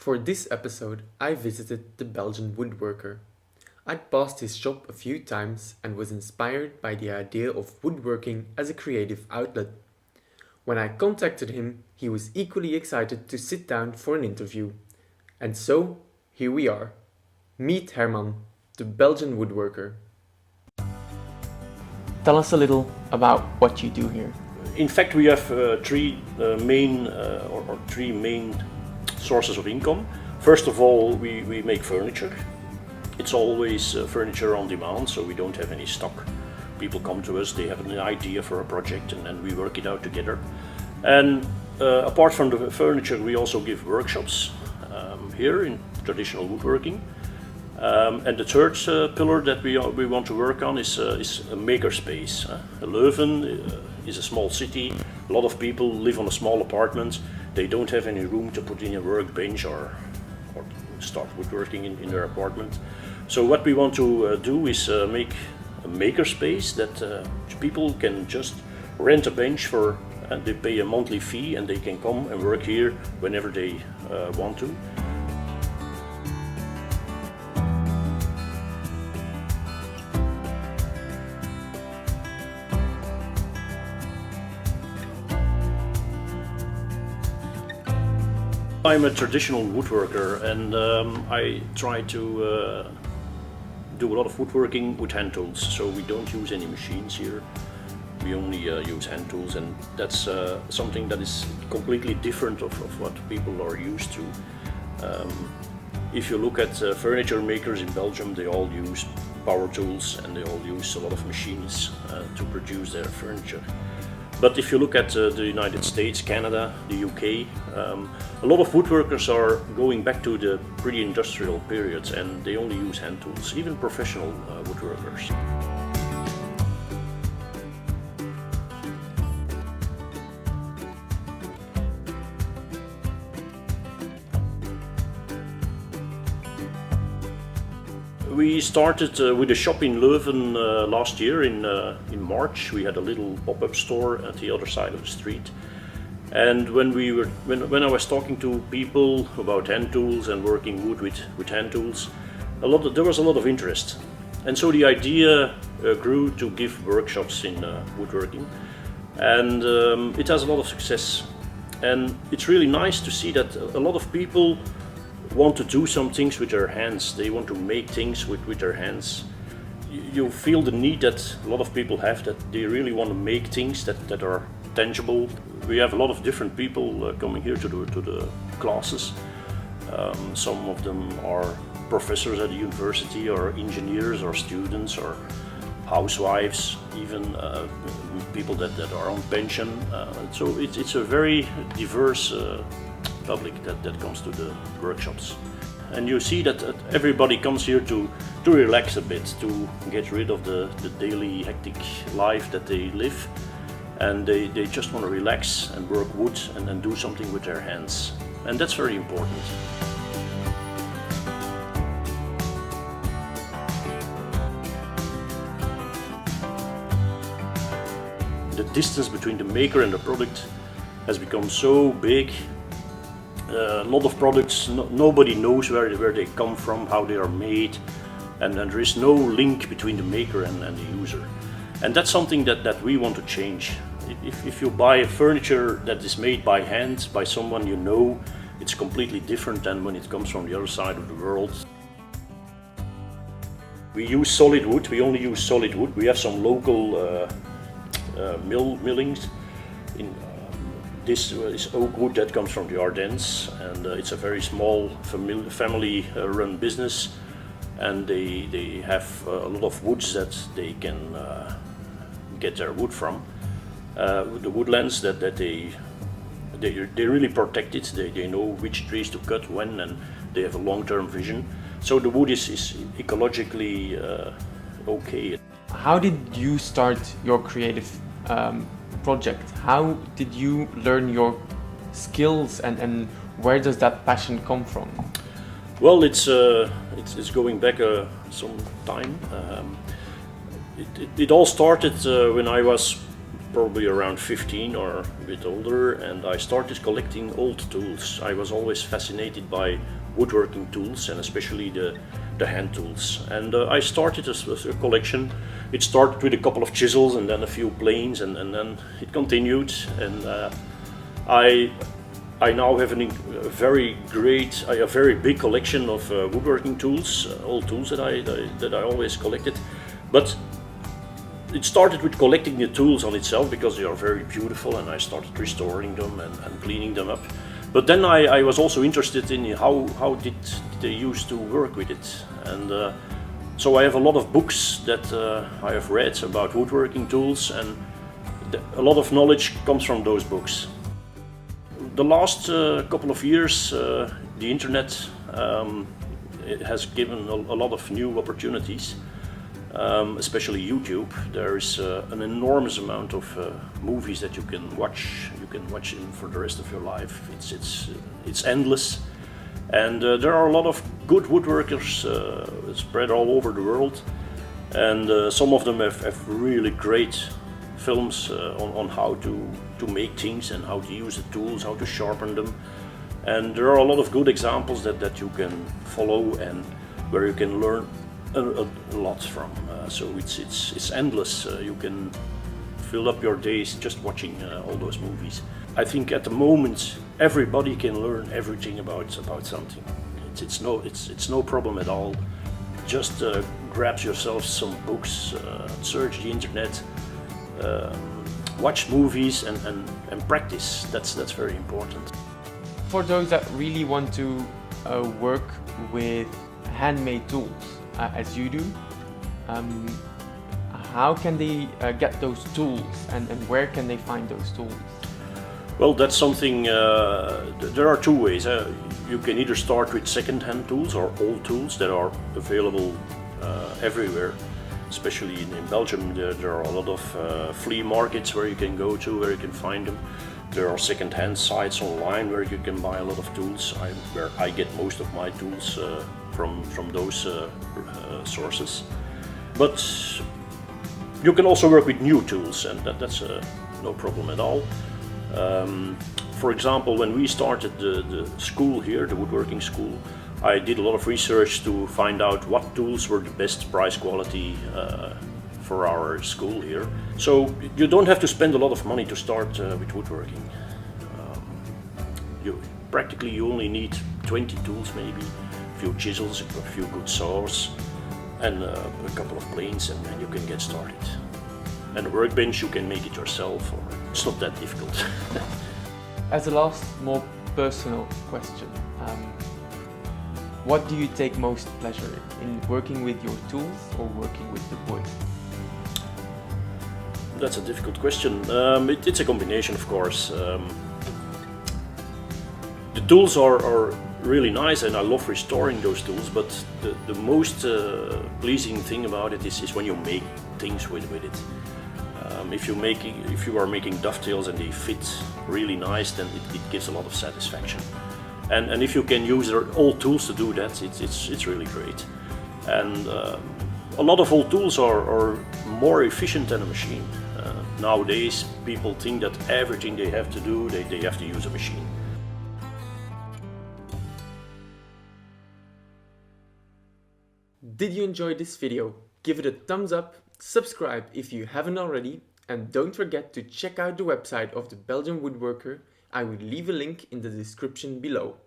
For this episode, I visited the Belgian woodworker. I'd passed his shop a few times and was inspired by the idea of woodworking as a creative outlet. When I contacted him, he was equally excited to sit down for an interview. And so, here we are. Meet Herman, the Belgian woodworker. Tell us a little about what you do here. In fact, we have three main sources of income. First of all, we make furniture. It's always furniture on demand, so we don't have any stock. People come to us, they have an idea for a project, and then we work it out together. And apart from the furniture, we also give workshops here in traditional woodworking. And the third pillar that we want to work on is a makerspace. Leuven is a small city. A lot of people live on a small apartment. They don't have any room to put in a workbench or start woodworking in their apartment. So what we want to do is make a makerspace that people can just rent a bench for, and they pay a monthly fee, and they can come and work here whenever they want to. I'm a traditional woodworker, and I try to do a lot of woodworking with hand tools. So we don't use any machines here. We only use hand tools, and that's something that is completely different of what people are used to. If you look at furniture makers in Belgium, they all use power tools and they all use a lot of machines to produce their furniture. But if you look at the United States, Canada, the UK, a lot of woodworkers are going back to the pre-industrial periods, and they only use hand tools, even professional woodworkers. We started with a shop in Leuven last year in March. We had a little pop-up store at the other side of the street. And when I was talking to people about hand tools and working wood with hand tools, there was a lot of interest. And so the idea grew to give workshops in woodworking, and it has a lot of success. And it's really nice to see that a lot of people want to do some things with their hands. They want to make things with their hands. You feel the need that a lot of people have, that they really want to make things that are tangible. We have a lot of different people coming here to the classes. Some of them are professors at the university, or engineers, or students, or housewives, even people that are on pension. So it's a very diverse public that comes to the workshops. And you see that everybody comes here to relax a bit, to get rid of the daily hectic life that they live, and they just want to relax and work wood and do something with their hands. And that's very important. The distance between the maker and the product has become so big. A lot of products, nobody knows where they come from, how they are made, and there is no link between the maker and the user. And that's something that we want to change. If you buy furniture that is made by hand, by someone you know, it's completely different than when it comes from the other side of the world. We use solid wood, we only use solid wood. We have some local millings. This is oak wood that comes from the Ardennes, and it's a very small family-run business, and they have a lot of woods that they can get their wood from. The woodlands that they really protect it. They know which trees to cut when, and they have a long-term vision. So the wood is ecologically okay. How did you start your creative project? How did you learn your skills, and where does that passion come from? Well, it's going back some time. It all started when I was probably around 15 or a bit older, and I started collecting old tools. I was always fascinated by woodworking tools, and especially the hand tools. And I started a collection. It started with a couple of chisels and then a few planes, and then it continued. And I now have a very big collection of woodworking tools, old tools that I always collected. But it started with collecting the tools on itself because they are very beautiful, and I started restoring them and cleaning them up. But then I was also interested in how did they used to work with it, and so I have a lot of books that I have read about woodworking tools, and a lot of knowledge comes from those books. The last couple of years, the internet it has given a lot of new opportunities. Especially YouTube. There is an enormous amount of movies that you can watch. You can watch them for the rest of your life. It's endless, and there are a lot of good woodworkers spread all over the world, and some of them have really great films on how to make things and how to use the tools, how to sharpen them, and there are a lot of good examples that you can follow and where you can learn a lot from. So it's endless. You can fill up your days just watching all those movies. I think at the moment everybody can learn everything about something. It's no problem at all. Just grab yourself some books, search the internet, watch movies and practice. That's very important. For those that really want to work with handmade tools, as you do, how can they get those tools, and where can they find those tools? Well, that's something, there are two ways. You can either start with second-hand tools or old tools that are available everywhere. Especially in Belgium, there are a lot of flea markets where you can go to, where you can find them. There are second-hand sites online where you can buy a lot of tools, where I get most of my tools from those sources. But you can also work with new tools, and that's no problem at all. For example, when we started the school here, the woodworking school, I did a lot of research to find out what tools were the best price quality for our school here. So you don't have to spend a lot of money to start with woodworking. You only need 20 tools maybe, a few chisels, a few good saws, and a couple of planes, and you can get started. And a workbench, you can make it yourself, or it's not that difficult. As a last, more personal question, what do you take most pleasure in working with your tools or working with the wood? That's a difficult question. It's a combination, of course. The tools are really nice, and I love restoring those tools, but the most pleasing thing about it is when you make things with it. If you are making dovetails and they fit really nice, then it gives a lot of satisfaction. And if you can use old tools to do that, it's really great. And a lot of old tools are more efficient than a machine. Nowadays, people think that everything they have to do, they have to use a machine. Did you enjoy this video? Give it a thumbs up, subscribe if you haven't already, and don't forget to check out the website of the Belgian Woodworker. I will leave a link in the description below.